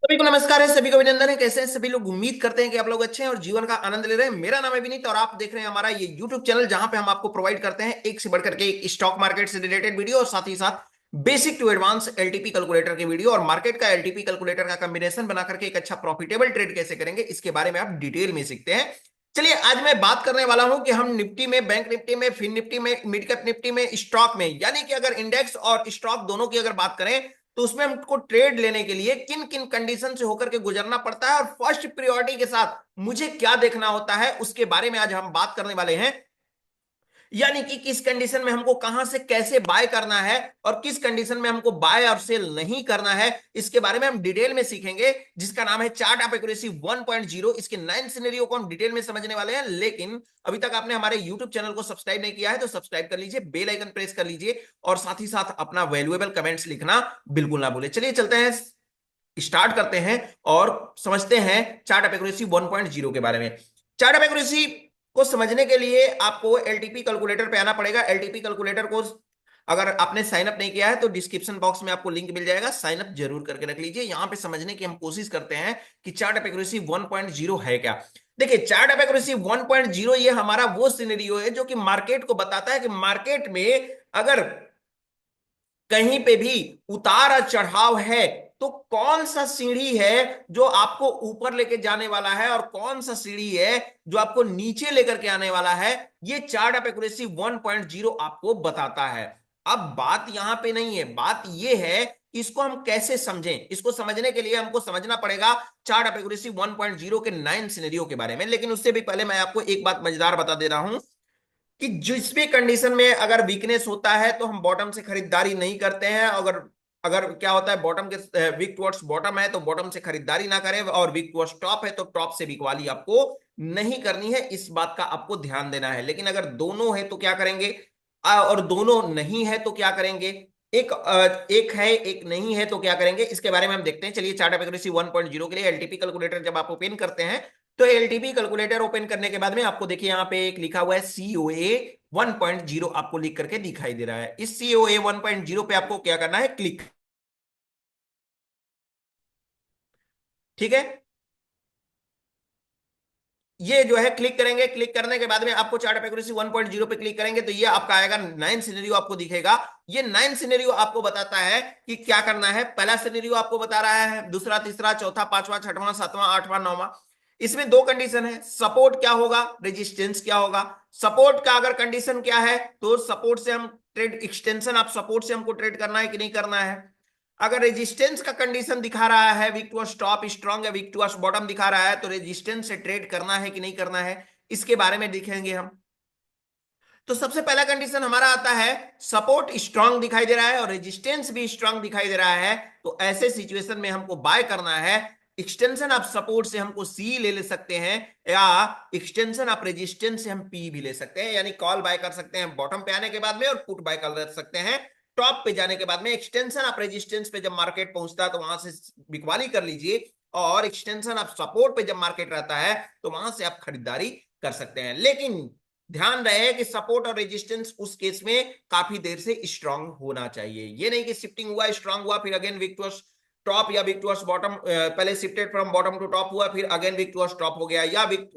सभी को नमस्कार है, सभी को अभिनंदन है। कैसे हैं सभी लोग? उम्मीद करते हैं कि आप लोग अच्छे हैं और जीवन का आनंद ले रहे हैं। मेरा नाम है विनीत और आप देख रहे हैं हमारा ये यूट्यूब चैनल, जहां पे हम आपको प्रोवाइड करते हैं एक से बढ़कर के एक स्टॉक मार्केट से रिलेटेड वीडियो और साथ ही साथ basic to advance LTP calculator के वीडियो और मार्केट का एलटीपी कैलकुलेटर का कॉम्बिनेशन बना करके एक अच्छा प्रॉफिटेबल ट्रेड कैसे करेंगे, इसके बारे में आप डिटेल में सीखते हैं। चलिए, आज मैं बात करने वाला हूं कि हम निफ्टी में, बैंक निफ्टी में, फिन निफ्टी में, मिड कैप निफ्टी में, स्टॉक में, यानी कि अगर इंडेक्स और स्टॉक दोनों की अगर बात करें तो उसमें हमको ट्रेड लेने के लिए किन किन कंडीशन से होकर के गुजरना पड़ता है और फर्स्ट प्रायोरिटी के साथ मुझे क्या देखना होता है, उसके बारे में आज हम बात करने वाले हैं। यानी कि किस कंडीशन में हमको कहां से कैसे बाय करना है और किस कंडीशन में हमको बाय और सेल नहीं करना है, इसके बारे में हम डिटेल में सीखेंगे, जिसका नाम है चार्ट ऑफ एक्यूरेसी 1.0। इसके 9 सिनेरियो को हम डिटेल में समझने वाले हैं। लेकिन अभी तक आपने हमारे यूट्यूब चैनल को सब्सक्राइब नहीं किया है तो सब्सक्राइब कर लीजिए, बेल आइकन प्रेस कर लीजिए और साथ ही साथ अपना वैल्यूएबल कमेंट्स लिखना बिल्कुल ना भूले। चलिए चलते हैं, स्टार्ट करते हैं और समझते हैं चार्ट ऑफ एक्यूरेसी 1.0 के बारे में। चार्ट ऑफ एक्यूरेसी को समझने के लिए आपको एलटीपी कैलकुलेटर पे आना पड़ेगा। एलटीपी कैलकुलेटर को अगर आपने साइन अप नहीं किया है तो डिस्क्रिप्शन बॉक्स में आपको लिंक मिल जाएगा, साइन अप जरूर करके रख लीजिए। यहां पे समझने की हम कोशिश करते हैं कि चार्ट ऑफ एक्यूरेसी 1.0 है क्या। देखिए, चार्ट ऑफ एक्यूरेसी 1.0 ये हमारा वो सिनेरियो है जो कि मार्केट को बताता है कि मार्केट में अगर कहीं पे भी उतार और चढ़ाव है तो कौन सा सीढ़ी है जो आपको ऊपर लेके जाने वाला है और कौन सा सीढ़ी है जो आपको नीचे लेकर के आने वाला है। ये चार्ट ऑफ एक्यूरेसी 1.0 आपको बताता है। अब बात यहां पे नहीं है, बात ये है कि इसको हम कैसे समझें। इसको समझने के लिए हमको समझना पड़ेगा चार्ट ऑफ एक्यूरेसी 1.0 के 9 सिनेरियो के बारे में। लेकिन उससे भी पहले मैं आपको एक बात मजेदार बता दे रहा हूं कि जिस भी कंडीशन में अगर वीकनेस होता है तो हम बॉटम से खरीदारी नहीं करते हैं। अगर अगर क्या होता है, बॉटम के वीक टुवर्ड्स बॉटम है तो बॉटम से खरीदारी ना करें, और वीक टुवर्ड्स टॉप है तो टॉप से वीक वाली आपको नहीं करनी है। इस बात का आपको ध्यान देना है। लेकिन अगर दोनों है तो क्या करेंगे, और दोनों नहीं है तो क्या करेंगे, एक है एक नहीं है तो क्या करेंगे, इसके बारे में हम देखते हैं। चलिए, चार्ट ऑफ एक्यूरेसी 1.0 के लिए एलटीपी कैलकुलेटर जब आप ओपन करते हैं तो एलटीपी कैलकुलेटर ओपन करने के बाद में आपको देखिए यहाँ पे एक लिखा हुआ है सीओए 1.0, आपको लिख करके दिखाई दे रहा है। इस सीओए 1.0 पे आपको क्या करना है, क्लिक। ठीक है, ये जो है क्लिक करेंगे। क्लिक करने के बाद में आपको चार्ट ऑफ एक्यूरेसी 1.0 पे क्लिक करेंगे तो ये आपका आएगा 9 सिनेरियो, आपको दिखेगा। ये 9 सिनेरियो आपको बताता है कि क्या करना है। पहला सिनेरियो आपको बता रहा है, दूसरा, तीसरा, चौथा, पांचवा, छठवां, सातवां, आठवां, नौवां। इसमें दो कंडीशन है, सपोर्ट क्या होगा, रेजिस्टेंस क्या होगा। सपोर्ट का अगर कंडीशन क्या है तो सपोर्ट से हम ट्रेड एक्सटेंशन, आप सपोर्ट से हमको ट्रेड करना है कि नहीं करना है। अगर रेजिस्टेंस का कंडीशन दिखा रहा है, वीक टू स्टॉप स्ट्रांग है, वीक टू बॉटम दिखा रहा है, तो रेजिस्टेंस से ट्रेड करना है कि नहीं करना है, इसके बारे में देखेंगे हम। तो सबसे पहला कंडीशन हमारा आता है, सपोर्ट स्ट्रांग दिखाई दे रहा है और रेजिस्टेंस भी स्ट्रांग दिखाई दे रहा है, तो ऐसे सिचुएशन में हमको बाय करना है। एक्सटेंशन ऑफ सपोर्ट से हमको सी ले सकते हैं, या एक्सटेंशन ऑफ रेजिस्टेंस से हम पी भी ले सकते हैं, यानी कॉल बाय कर सकते हैं बॉटम पे आने के बाद में और पुट बाय कर सकते हैं टॉप पे जाने के बाद में। एक्सटेंशन ऑफ रेजिस्टेंस पे जब मार्केट पहुंचता है तो वहां से बिकवाली कर लीजिए, और एक्सटेंशन ऑफ सपोर्ट पे जब मार्केट रहता है तो वहां से आप खरीदारी कर सकते हैं। लेकिन ध्यान रहे कि सपोर्ट और रेजिस्टेंस उस केस में काफी देर से स्ट्रांग होना चाहिए। ये नहीं कि शिफ्टिंग हुआ, स्ट्रांग हुआ, फिर अगेन वीक टुवर्ड्स टॉप या वीक टुवर्ड्स बॉटम, पहले shifted from bottom to top हुआ, फिर अगेन वीक टुवर्ड्स टॉप हो गया, या वीक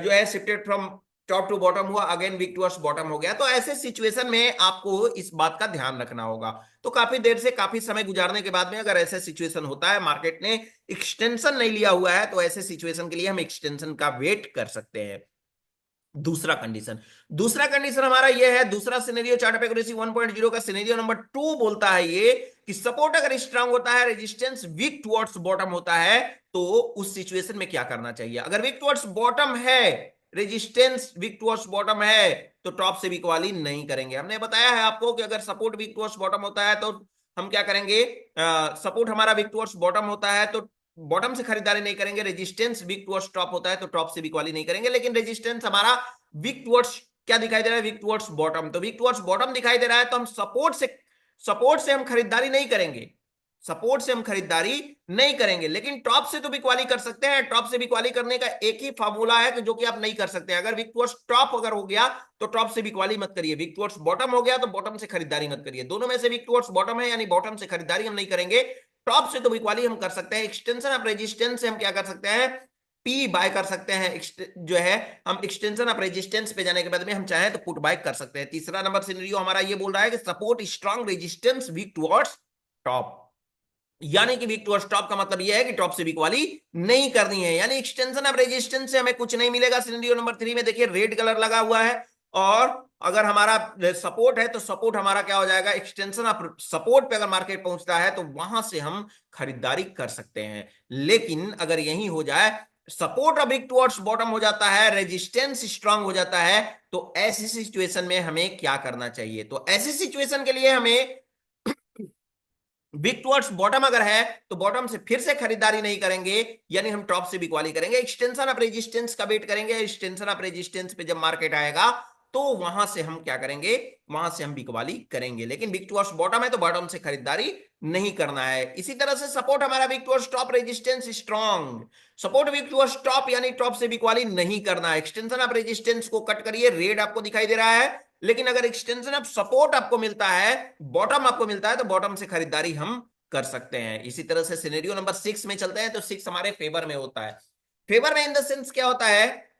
जो है shifted from top to bottom हुआ, अगेन वीक टुवर्ड्स बॉटम हो गया। तो ऐसे सिचुएशन में आपको इस बात का ध्यान रखना होगा। तो काफी देर से काफी समय गुजारने के बाद में अगर ऐसा सिचुएशन होता है, मार्केट ने एक्सटेंशन नहीं लिया हुआ है, तो ऐसे सिचुएशन के लिए हम एक्सटेंशन का वेट कर सकते हैं। दूसरा कंडीशन हमारा यह है, दूसरा सिनेरियो चार्ट ऑफ एक्यूरेसी 1.0 का सिनेरियो नंबर 2 बोलता है ये कि सपोर्ट अगर स्ट्रांग होता है, रेजिस्टेंस वीक टुवर्ड्स बॉटम होता है, तो उस सिचुएशन में क्या करना चाहिए। अगर वीक टुवर्ड्स बॉटम है, रेजिस्टेंस वीक टुवर्ड्स बॉटम है, तो टॉप से वीक वाली नहीं करेंगे। हमने बताया है आपको कि अगर सपोर्ट वीक टुवर्ड्स बॉटम होता है तो हम क्या करेंगे, सपोर्ट हमारा वीक टुवर्ड्स बॉटम होता है तो बॉटम से खरीदारी नहीं करेंगे। रेजिस्टेंस वीक टुवर्ड्स टॉप होता है तो टॉप से वीक वाली नहीं करेंगे। लेकिन रेजिस्टेंस हमारा वीक टुवर्ड्स क्या दिखाई दे रहा है, वीक टुवर्ड्स बॉटम, तो वीक टुवर्ड्स बॉटम दिखाई दे रहा है तो हम सपोर्ट से हम खरीदारी नहीं करेंगे। सपोर्ट से हम खरीदारी नहीं करेंगे, लेकिन टॉप से तो बिकवाली कर सकते हैं। टॉप से बिकवाली करने का एक ही फार्मूला है कि जो कि आप नहीं कर सकते। अगर वीक टुवर्ड्स टॉप अगर हो गया तो टॉप से बिकवाली मत करिए, वीक टुवर्ड्स बॉटम हो गया तो बॉटम से खरीदारी मत करिए। दोनों में से वीक टुवर्ड्स बॉटम है यानी बॉटम से खरीदारी हम नहीं करेंगे। टॉप से तो वीक वाली हम कर सकते हैं, एक्सटेंशन ऑफ रेजिस्टेंस से हम क्या कर सकते हैं, पी बाय कर सकते हैं, जो है हम एक्सटेंशन ऑफ रेजिस्टेंस पे जाने के बाद में हम चाहें तो पुट बाय कर सकते हैं। तीसरा नंबर सिनेरियो हमारा ये बोल रहा है कि support strong resistance weak towards top, यानी कि वीक टुवर्ड्स टॉप का मतलब यह है कि टॉप से वीक वाली नहीं करनी है, यानी एक्सटेंशन ऑफ रेजिस्टेंस से हमें कुछ नहीं मिलेगा। सिनेरियो नंबर 3 में देखिए रेड कलर लगा हुआ है, और अगर हमारा सपोर्ट है तो सपोर्ट हमारा क्या हो जाएगा, एक्सटेंशन ऑफ सपोर्ट पे अगर मार्केट पहुंचता है तो वहां से हम खरीदारी कर सकते हैं। लेकिन अगर यही हो जाए, सपोर्ट अब वीक टुवर्ड्स बॉटम हो जाता है, रेजिस्टेंस स्ट्रांग हो जाता है, तो ऐसी सिचुएशन में हमें क्या करना चाहिए, तो ऐसी सिचुएशन के लिए हमें वीक टुवर्ड्स बॉटम अगर है तो बॉटम से फिर से खरीदारी नहीं करेंगे, यानी हम टॉप से बिकवाली करेंगे, एक्सटेंशन ऑफ रेजिस्टेंस का वेट करेंगे। एक्सटेंशन ऑफ रेजिस्टेंस पे जब मार्केट आएगा तो वहां से हम क्या करेंगे, वहां से हम बिकवाली करेंगे। लेकिन वीक टुवर्ड्स बॉटम है तो बॉटम से खरीदारी नहीं करना है। इसी तरह से सपोर्ट हमारा weak towards top, resistance strong, support weak towards top यानी टॉप से बिकवाली नहीं करना है। एक्सटेंशन ऑफ रेजिस्टेंस को कट करिए, रेड आपको दिखाई दे रहा है, लेकिन अगर एक्सटेंशन ऑफ सपोर्ट आपको मिलता है, बॉटम आपको मिलता है, तो बॉटम से खरीदारी हम कर सकते हैं। इसी तरह से सिनेरियो नंबर 6 में चलते हैं, तो 6 हमारे फेवर में होता है। फेवर में इन द सेंस क्या होता है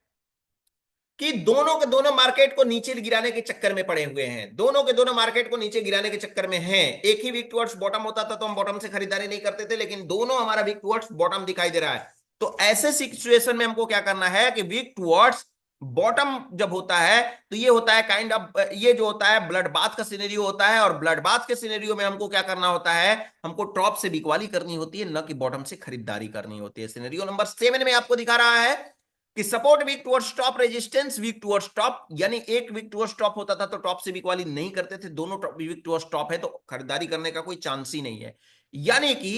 कि दोनों के दोनों मार्केट को नीचे गिराने के चक्कर में पड़े हुए हैं, दोनों के दोनों मार्केट को नीचे गिराने के चक्कर में हैं। एक ही वीक टुवर्ड्स बॉटम होता था तो हम बॉटम से खरीदारी नहीं करते थे, लेकिन दोनों हमारा वीक टुवर्ड्स बॉटम दिखाई दे रहा है। तो ऐसे सिचुएशन में हमको क्या करना है कि वीक टुवर्ड्स बॉटम जब होता है तो ये होता है काइंड ऑफ, ये जो होता है ब्लड बाथ का सिनेरियो होता है, और ब्लड बाथ के सिनेरियो में हमको क्या करना होता है, हमको टॉप से बिकवाली करनी होती है, न कि बॉटम से खरीदारी करनी होती है। सिनेरियो नंबर 7 में आपको दिखा रहा है कि support weak towards top, resistance weak towards top, यानी एक वीक टुवर्ड्स टॉप होता था तो टॉप से बिकवाली नहीं करते थे, दोनों वीक टुवर्ड्स टॉप है तो खरीदारी करने का कोई चांस ही नहीं है। यानी कि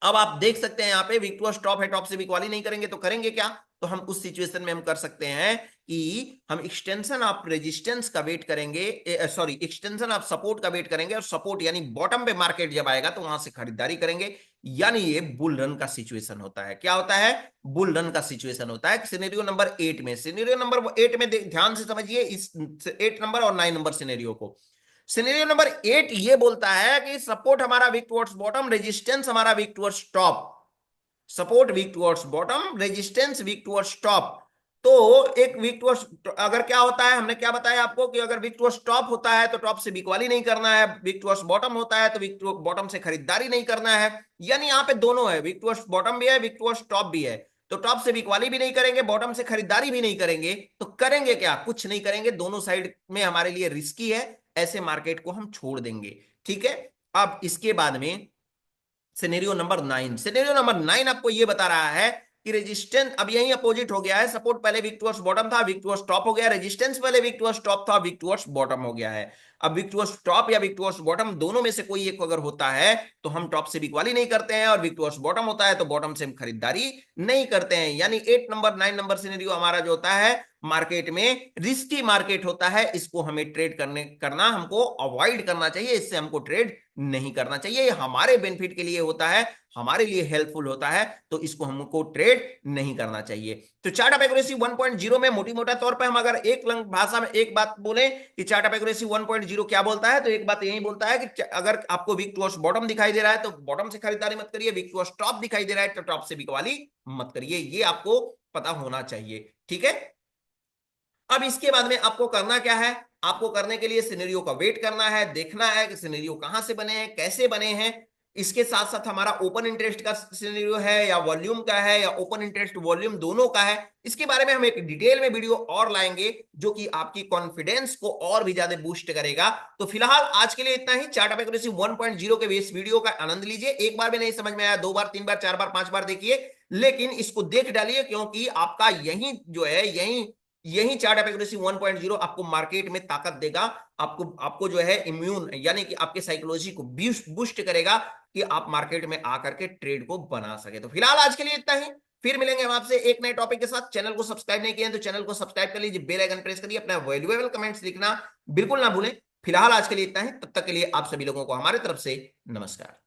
अब आप देख सकते हैं यहां पे वीक टू स्टॉप है, टॉप से बिकवाली नहीं करेंगे तो करेंगे क्या, तो हम उस सिचुएशन में हम कर सकते हैं कि हम एक्सटेंशन ऑफ रेजिस्टेंस का वेट करेंगे, सॉरी एक्सटेंशन ऑफ सपोर्ट का वेट करेंगे, और सपोर्ट यानी बॉटम पे मार्केट जब आएगा तो वहां से खरीदारी करेंगे। यानी ये बुल रन का सिचुएशन होता है। क्या होता है, बुल रन का सिचुएशन होता है। सिनेरियो नंबर 8 में, सिनेरियो नंबर 8 में ध्यान से समझिए इस 8 नंबर और 9 नंबर सिनेरियो को। सिनेरियो नंबर 8 ये बोलता है कि सपोर्ट हमारा वीक टुवर्ड्स बॉटम, रेजिस्टेंस हमारा weak towards top, support weak towards bottom, resistance weak towards top. तो एक वीक टुवर्ड्स अगर क्या होता है, हमने क्या बताया आपको कि अगर वीक टुवर्ड्स टॉप होता है तो टॉप से बिकवाली नहीं करना है, वीक टुवर्ड्स बॉटम होता है तो वीक बॉटम से खरीदारी नहीं करना है। यानी यहाँ पे दोनों है, वीक टुवर्ड्स बॉटम भी है, वीक टुवर्ड्स टॉप भी है, तो टॉप से बिकवाली भी नहीं करेंगे, बॉटम से खरीदारी भी नहीं करेंगे, तो करेंगे क्या, कुछ नहीं करेंगे। दोनों साइड में हमारे लिए रिस्की है, ऐसे मार्केट को हम छोड़ देंगे। ठीक है, अब इसके बाद में सिनेरियो नंबर 9, सिनेरियो नंबर 9 आपको ये बता रहा है कि रेजिस्टेंस अब यही अपोजिट हो गया है, सपोर्ट पहले वीक टुवर्ड्स बॉटम था, वीक टुवर्ड्स टॉप हो गया, रेजिस्टेंस पहले वीक टुवर्ड्स टॉप था, वीक टुवर्ड्स बॉटम हो गया है। अब वीक टुवर्ड्स टॉप या वीक टुवर्ड्स बॉटम दोनों में से कोई एक अगर होता है तो हम टॉप से बिकवाली नहीं करते हैं, और वीक टुवर्ड्स बॉटम होता है तो बॉटम से हम खरीदारी नहीं करते हैं। यानी 8 नंबर 9 नंबर सिनेरियो हमारा जो होता है मार्केट में रिस्की मार्केट होता है, इसको हमें ट्रेड करना हमको अवॉइड करना चाहिए, इससे हमको ट्रेड नहीं करना चाहिए। ये हमारे बेनिफिट के लिए होता है, हमारे लिए हेल्पफुल होता है, तो इसको हमको ट्रेड नहीं करना चाहिए। तो चार्ट ऑफ एक्यूरेसी 1.0 में मोटी मोटा तौर पे हम अगर एक भाषा में एक बात बोले कि चार्ट ऑफ एक्यूरेसी 1.0 क्या बोलता है, तो एक बात यही बोलता है कि अगर आपको वीक टुवर्ड्स बॉटम दिखाई दे रहा है तो बॉटम से खरीदारी मत करिए, वीक टुवर्ड्स टॉप दिखाई दे रहा है तो टॉप से बिकवाली मत करिए, ये आपको पता होना चाहिए। ठीक है, अब इसके बाद में आपको करना क्या है, आपको करने के लिए सिनेरियो का वेट करना है, देखना है कि सिनेरियो कहां से बने हैं, कैसे बने हैं। इसके साथ साथ हमारा ओपन इंटरेस्ट का सिनेरियो है या वॉल्यूम का है, या ओपन इंटरेस्ट वॉल्यूम दोनों का है, इसके बारे में हम एक डिटेल में वीडियो और लाएंगे जो कि आपकी कॉन्फिडेंस को और भी ज्यादा बूस्ट करेगा। तो फिलहाल आज के लिए इतना ही। चार्ट ऑफ एक्यूरेसी 1.0 के इस वीडियो का आनंद लीजिए। एक बार में नहीं समझ में आया, 2 बार 3 बार 4 बार 5 बार देखिए, लेकिन इसको देख डालिए, क्योंकि आपका यही जो है यही चार्ट ऑफ एक्यूरेसी 1.0 आपको मार्केट में ताकत देगा, आपको जो है इम्यून यानी कि आपके साइकोलॉजी को बूस्ट करेगा कि आप मार्केट में आकर के ट्रेड को बना सके। तो फिलहाल आज के लिए इतना ही, फिर मिलेंगे हम आपसे एक नए टॉपिक के साथ। चैनल को सब्सक्राइब नहीं किया तो चैनल को सब्सक्राइब कर लीजिए, बेल आइकन प्रेस करिए, अपना वैल्यूएबल कमेंट्स लिखना बिल्कुल ना भूलें। फिलहाल आज के लिए इतना ही, तब तक के लिए आप सभी लोगों को हमारे तरफ से नमस्कार।